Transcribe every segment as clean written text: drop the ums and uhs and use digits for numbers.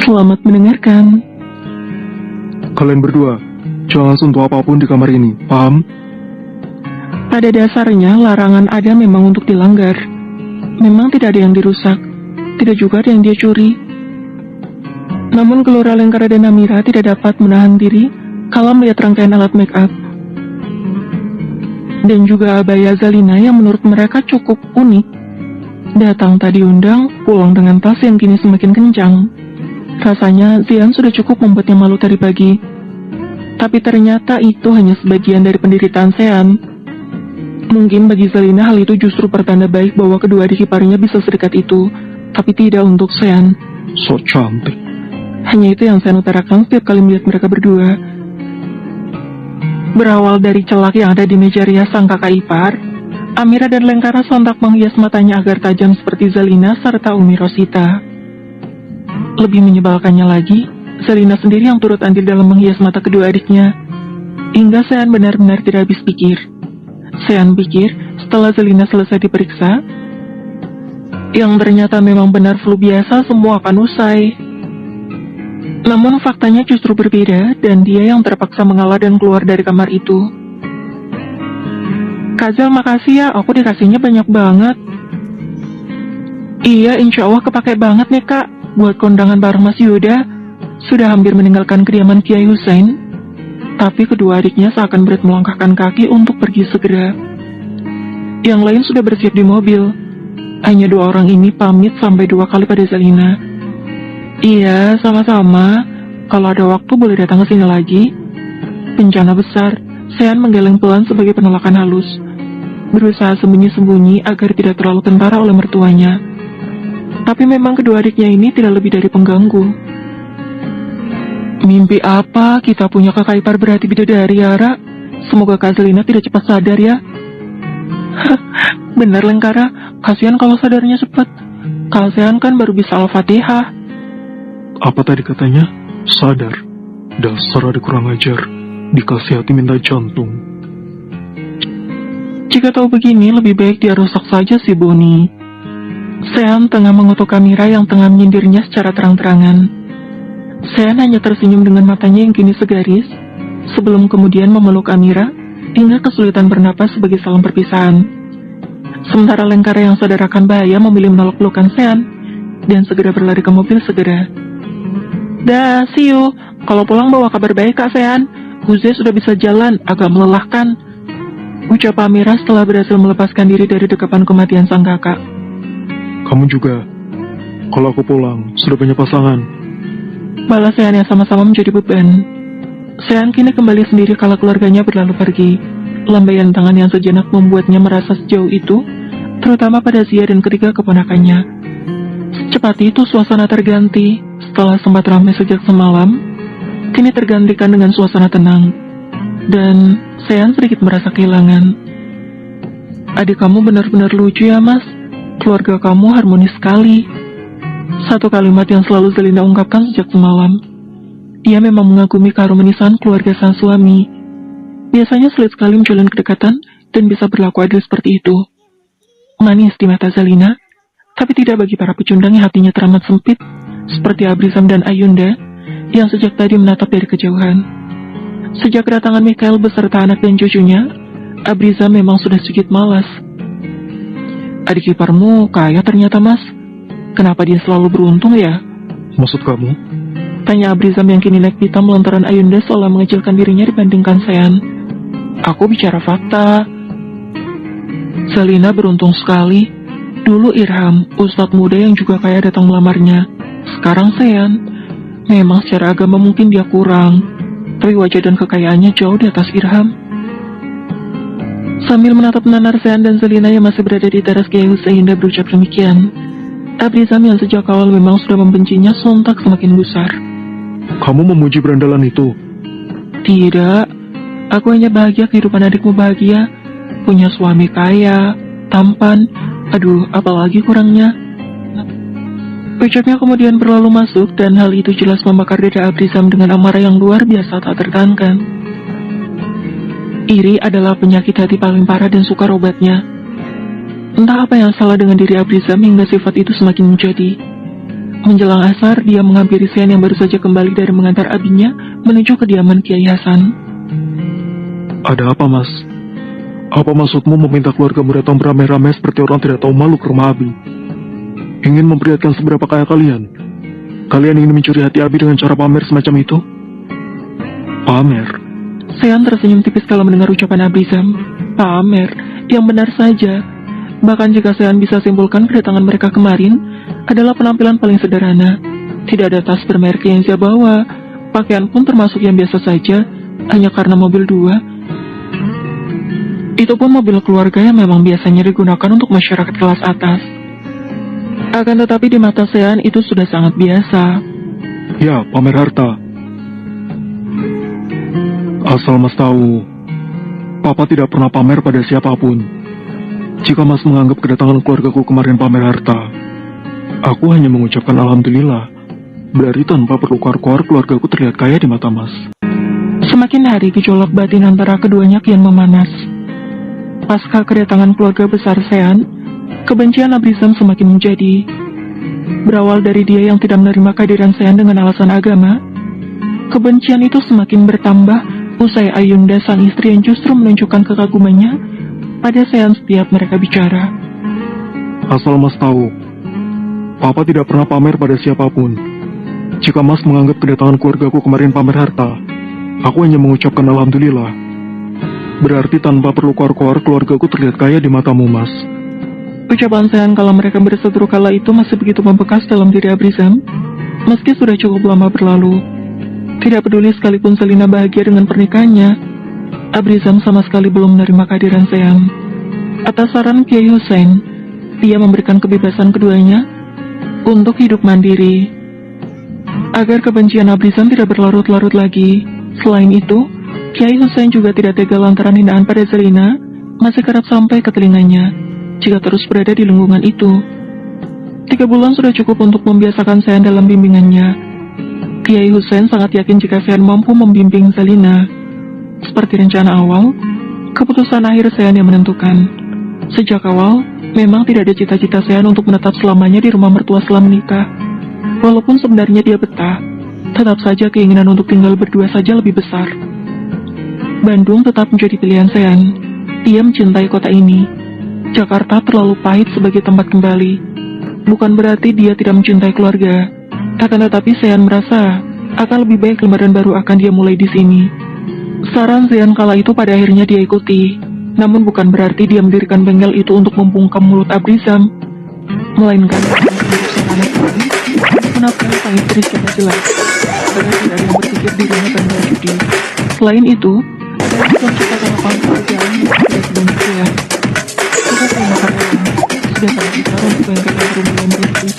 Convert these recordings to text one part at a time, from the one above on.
Selamat mendengarkan. Kalian berdua, jangan sentuh apapun di kamar ini, paham? Pada dasarnya, larangan ada memang untuk dilanggar. Memang tidak ada yang dirusak, tidak juga ada yang dia curi. Namun Gelora Lengkara dan Amira tidak dapat menahan diri kala melihat rangkaian alat make up. Dan juga abaya Zalina yang menurut mereka cukup unik. Datang tadi undang, pulang dengan tas yang kini semakin kencang. Rasanya Zian sudah cukup membuatnya malu tadi pagi. Tapi ternyata itu hanya sebagian dari penderitaan Sean. Mungkin bagi Zalina hal itu justru pertanda baik bahwa kedua adik iparnya bisa sedekat itu. Tapi tidak untuk Sean. So cantik. Hanya itu yang Sean utarakan setiap kali melihat mereka berdua. Berawal dari celak yang ada di meja rias sang kakak ipar, Amira dan Lengkara sontak menghias matanya agar tajam seperti Zalina serta Umi Rosita. Lebih menyebalkannya lagi, Zalina sendiri yang turut andil dalam menghias mata kedua adiknya. Hingga Sean benar-benar tidak habis pikir. Sean pikir setelah Zalina selesai diperiksa, yang ternyata memang benar flu biasa, semua akan usai. Namun faktanya justru berbeda dan dia yang terpaksa mengalah dan keluar dari kamar itu. Kak Zal, makasih ya, aku dikasihnya banyak banget. Iya, insya Allah kepake banget nih kak, buat kondangan bareng Mas Yuda. Sudah hampir meninggalkan kediaman Kiai Hussein, tapi kedua adiknya seakan berat melangkahkan kaki untuk pergi segera. Yang lain sudah bersiap di mobil. Hanya dua orang ini pamit sampai 2 kali pada Zalina. Iya, sama-sama. Kalau ada waktu boleh datang ke sini lagi. Bencana besar. Sean menggeleng pelan sebagai penolakan halus. Berusaha sembunyi-sembunyi agar tidak terlalu kentara oleh mertuanya. Tapi memang kedua adiknya ini tidak lebih dari pengganggu. Mimpi apa kita punya kakak ipar berarti bidadari ya, Ra? Semoga Kak Zelina tidak cepat sadar ya. Benar Lengkara, kasihan kalau sadarnya cepat. Kak Sean kan baru bisa Al-Fatihah. Apa tadi katanya? Sadar. Dasar adik kurang ajar. Dikasih hati minta jantung. Jika tahu begini, lebih baik dia rusak saja si Boni. Sean tengah mengutuk Amira yang tengah menyindirnya secara terang-terangan. Sean hanya tersenyum dengan matanya yang kini segaris, sebelum kemudian memeluk Amira, hingga kesulitan bernapas sebagai salam perpisahan. Sementara Lengkara yang sadar akan bahaya memilih menolak pelukan Sean, dan segera berlari ke mobil segera. Dah, see you. Kalau pulang bawa kabar baik Kak Sean. Huze sudah bisa jalan, agak melelahkan. Ucap Amira setelah berhasil melepaskan diri dari dekapan kematian sang kakak. Kamu juga. Kalau aku pulang, sudah banyak pasangan. Balas Sean yang sama-sama menjadi beban. Sean kini kembali sendiri kala keluarganya berlalu pergi. Lambaian tangan yang sejenak membuatnya merasa sejauh itu, terutama pada Zia dan ketiga keponakannya. Secepat itu suasana terganti. Setelah sempat ramai sejak semalam, kini tergantikan dengan suasana tenang. Dan Sean sedikit merasa kehilangan. Adik kamu benar-benar lucu ya mas. Keluarga kamu harmonis sekali. Satu kalimat yang selalu Zalina ungkapkan sejak semalam. Ia memang mengagumi keharmonisan keluarga sang suami. Biasanya sulit sekali menjalin kedekatan dan bisa berlaku adil seperti itu. Manis di mata Zalina, tapi tidak bagi para pecundang yang hatinya teramat sempit, seperti Abrizam dan Ayunda, yang sejak tadi menatap dari kejauhan. Sejak kedatangan Mikael beserta anak dan cucunya, Abrizam memang sudah sedikit malas. Adik iparmu kaya ternyata mas. Kenapa dia selalu beruntung ya? Maksud kamu? Tanya Abrizam yang kini naik pitam lantaran Ayunda seolah mengecilkan dirinya dibandingkan Sean. Aku bicara fakta. Zalina beruntung sekali. Dulu Irham, ustadz muda yang juga kaya datang melamarnya. Sekarang Sean. Memang secara agama mungkin dia kurang, tapi wajah dan kekayaannya jauh di atas Irham. Sambil menatap nanar Sean dan Zalina yang masih berada di teras Kiai Hussein berucap demikian. Abrizam yang sejak awal memang sudah membencinya sontak semakin gusar. Kamu memuji berandalan itu? Tidak, aku hanya bahagia kehidupan adikmu bahagia. Punya suami kaya, tampan, aduh apalagi kurangnya. Ucapnya kemudian berlalu masuk dan hal itu jelas membakar dada Abrizam dengan amarah yang luar biasa tak tertahankan. Iri adalah penyakit hati paling parah dan sukar obatnya. Entah apa yang salah dengan diri Abrizam hingga sifat itu semakin menjadi. Menjelang asar, dia menghampiri Sean yang baru saja kembali dari mengantar abinya menuju kediaman Kiai Hasan. Ada apa, Mas? Apa maksudmu meminta keluargamu datang beramai-ramai seperti orang tidak tahu malu ke rumah Abi? Ingin memperlihatkan seberapa kaya kalian? Kalian ingin mencuri hati Abi dengan cara pamer semacam itu? Pamer? Sean tersenyum tipis kalau mendengar ucapan Abrizam. Pamer, yang benar saja. Bahkan jika Sean bisa simpulkan kedatangan mereka kemarin adalah penampilan paling sederhana. Tidak ada tas bermerek yang dia bawa, pakaian pun termasuk yang biasa saja, hanya karena mobil 2. Itu pun mobil keluarga yang memang biasanya digunakan untuk masyarakat kelas atas. Akan tetapi di mata Sean itu sudah sangat biasa. Ya, pamer harta. Asal Mas tahu, Papa tidak pernah pamer pada siapapun. Jika Mas menganggap kedatangan keluargaku kemarin pamer harta, aku hanya mengucapkan alhamdulillah. Berarti tanpa perlu keluar-keluar keluargaku terlihat kaya di mata Mas. Semakin hari gejolak batin antara keduanya kian memanas. Pasca kedatangan keluarga besar Sean, kebencian Abrizam semakin menjadi. Berawal dari dia yang tidak menerima kehadiran Sean dengan alasan agama, kebencian itu semakin bertambah usai Ayunda sang istri yang justru menunjukkan kekagumannya pada Sean setiap mereka bicara. Asal Mas tahu, Papa tidak pernah pamer pada siapapun. Jika Mas menganggap kedatangan keluargaku kemarin pamer harta, aku hanya mengucapkan alhamdulillah. Berarti tanpa perlu keluar-keluar keluargaku terlihat kaya di matamu, Mas. Ucapan Sean kalau mereka berseteru kala itu masih begitu membekas dalam diri Abrizam, meski sudah cukup lama berlalu. Tidak peduli sekalipun Selina bahagia dengan pernikahannya, Abrizam sama sekali belum menerima kehadiran Sean. Atas saran Kiai Hussein, dia memberikan kebebasan keduanya untuk hidup mandiri. Agar kebencian Abrizam tidak berlarut-larut lagi. Selain itu, Kiai Hussein juga tidak tega lantaran hinaan pada Selina masih kerap sampai ke telinganya jika terus berada di lingkungan itu. 3 bulan sudah cukup untuk membiasakan Sean dalam bimbingannya. Kiai Hussein sangat yakin jika Sean mampu membimbing Selina. Seperti rencana awal, keputusan akhir Sean yang menentukan. Sejak awal, memang tidak ada cita-cita Sean untuk menetap selamanya di rumah mertua setelah menikah. Walaupun sebenarnya dia betah, tetap saja keinginan untuk tinggal berdua saja lebih besar. Bandung tetap menjadi pilihan Sean. Dia mencintai kota ini. Jakarta terlalu pahit sebagai tempat kembali. Bukan berarti dia tidak mencintai keluarga. Akan tetapi Sean merasa akan lebih baik lembaran baru akan dia mulai di sini. Saran Sean kala itu pada akhirnya dia ikuti. Namun bukan berarti dia mendirikan bengkel itu untuk membungkam mulut Abrizam, melainkan menafkahi sang istri secara jelas. Karena tidak ada yang berpikir dirinya bangga judi. Selain itu, Abrizam ciptakan lapangan pekerjaan yang tidak sebanyak dia. Kita terima karyawan sudah sangat besar untuk bengkel yang baru mulai merintis.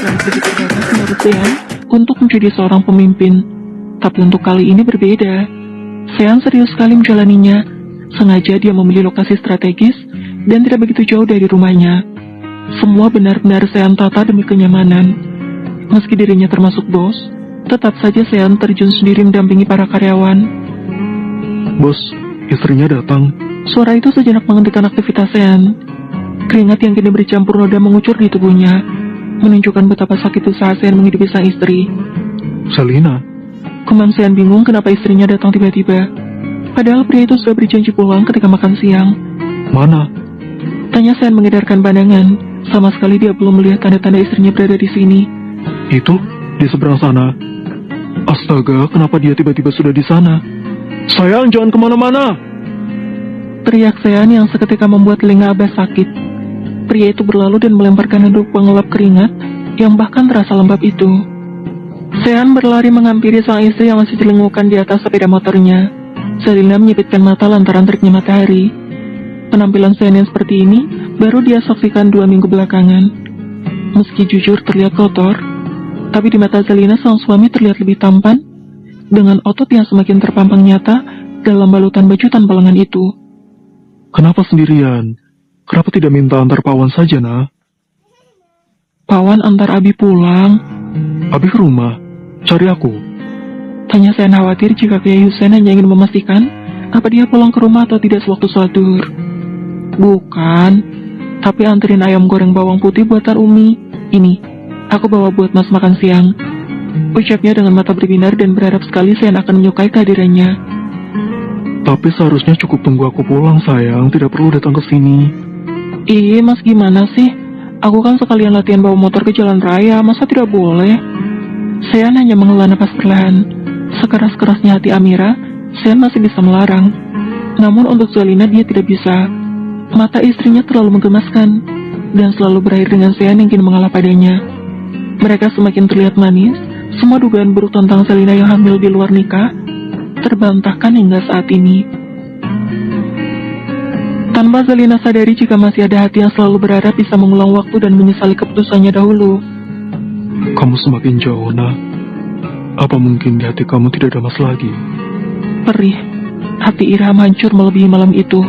Yang begitu terbatas menurut Sean untuk menjadi seorang pemimpin. Tapi untuk kali ini berbeda. Sean serius sekali menjalaninya. Sengaja dia memilih lokasi strategis dan tidak begitu jauh dari rumahnya. Semua benar-benar Sean tata demi kenyamanan. Meski dirinya termasuk bos, tetap saja Sean terjun sendiri mendampingi para karyawan. Bos, istrinya datang. Suara itu sejenak menghentikan aktivitas Sean. Keringat yang kini bercampur noda mengucur di tubuhnya, menunjukkan betapa sakit usaha Sean menghidupi sang istri. Selina. Kemang Sean bingung kenapa istrinya datang tiba-tiba. Padahal pria itu sudah berjanji pulang ketika makan siang. Mana? Tanya Sean mengedarkan pandangan. Sama sekali dia belum melihat tanda-tanda istrinya berada di sini. Itu, di seberang sana. Astaga, kenapa dia tiba-tiba sudah di sana? Sayang, jangan kemana-mana! Teriak Sean yang seketika membuat telinga Abah sakit. Pria itu berlalu dan melemparkan handuk pengelap keringat yang bahkan terasa lembab itu. Sean berlari menghampiri sang istri yang masih dilengukan di atas sepeda motornya. Selina menyipitkan mata lantaran teriknya matahari. Penampilan Sean yang seperti ini baru dia saksikan 2 minggu belakangan. Meski jujur terlihat kotor, tapi di mata Selina sang suami terlihat lebih tampan, dengan otot yang semakin terpampang nyata dalam balutan baju tanpa lengan itu. Kenapa sendirian? Kenapa tidak minta antar Pawan saja, nah? Pawan antar Abi pulang. Abi ke rumah, cari aku. Tanya Sean khawatir jika Kiai Hussein hanya ingin memastikan apa dia pulang ke rumah atau tidak sewaktu sholat duhur. Bukan, tapi anterin ayam goreng bawang putih buatan Umi. Ini, Aku bawa buat Mas makan siang. Ucapnya dengan mata berbinar dan berharap sekali Sean akan menyukai kehadirannya. Tapi seharusnya cukup tunggu aku pulang, sayang. Tidak perlu datang ke sini. Ih, Mas gimana sih? Aku kan sekalian latihan bawa motor ke jalan raya, masa tidak boleh? Sean hanya menghela napas perlahan. Sekeras-kerasnya hati Amira, Sean masih bisa melarang. Namun untuk Zalina dia tidak bisa. Mata istrinya terlalu menggemaskan, dan selalu berakhir dengan Sean yang ingin mengalah padanya. Mereka semakin terlihat manis, semua dugaan buruk tentang Zalina yang hamil di luar nikah terbantahkan hingga saat ini. Tanpa Zalina sadari jika masih ada hati yang selalu berharap bisa mengulang waktu dan menyesali keputusannya dahulu. Kamu semakin jauh, nak. Apa mungkin di hati kamu tidak ada Mas lagi? Perih, hati Irham hancur melebihi malam itu.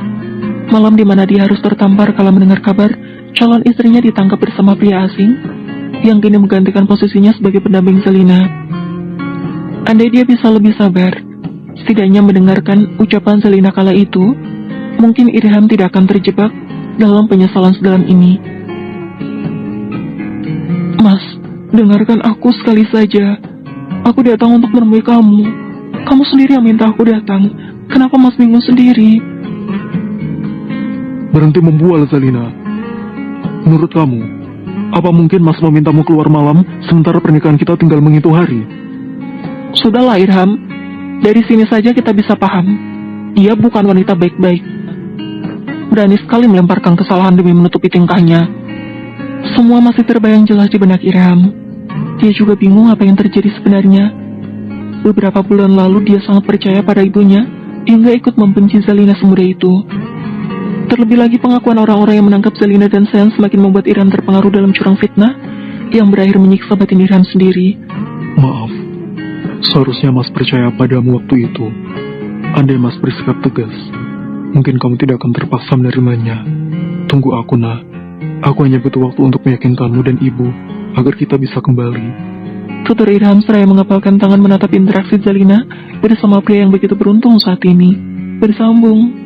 Malam di mana dia harus tertampar kala mendengar kabar calon istrinya ditangkap bersama pria asing yang kini menggantikan posisinya sebagai pendamping Zalina. Andai dia bisa lebih sabar, setidaknya mendengarkan ucapan Zalina kala itu, mungkin Irham tidak akan terjebak dalam penyesalan sedalam ini. Mas, dengarkan aku sekali saja. Aku datang untuk menemui kamu. Kamu sendiri yang minta aku datang. Kenapa Mas bingung sendiri? Berhenti membual, Zalina. Menurut kamu, apa mungkin Mas memintamu keluar malam sementara pernikahan kita tinggal menghitung hari? Sudahlah Irham, dari sini saja kita bisa paham. Dia bukan wanita baik-baik. Berani sekali melemparkan kesalahan demi menutupi tingkahnya. Semua masih terbayang jelas di benak Irham. Dia juga bingung apa yang terjadi sebenarnya. Beberapa bulan lalu dia sangat percaya pada ibunya, hingga ikut membenci Zalina semudah itu. Terlebih lagi pengakuan orang-orang yang menangkap Zalina dan Sean semakin membuat Irham terpengaruh dalam curang fitnah yang berakhir menyiksa batin Irham sendiri. Maaf, seharusnya Mas percaya padamu waktu itu. Andai Mas bersikap tegas, mungkin kamu tidak akan terpaksa menerimanya. Tunggu aku, nak. Aku hanya butuh waktu untuk meyakinkanmu dan ibu agar kita bisa kembali. Tutur Irham seraya mengepalkan tangan menatap interaksi Zalina bersama pria yang begitu beruntung saat ini. Bersambung.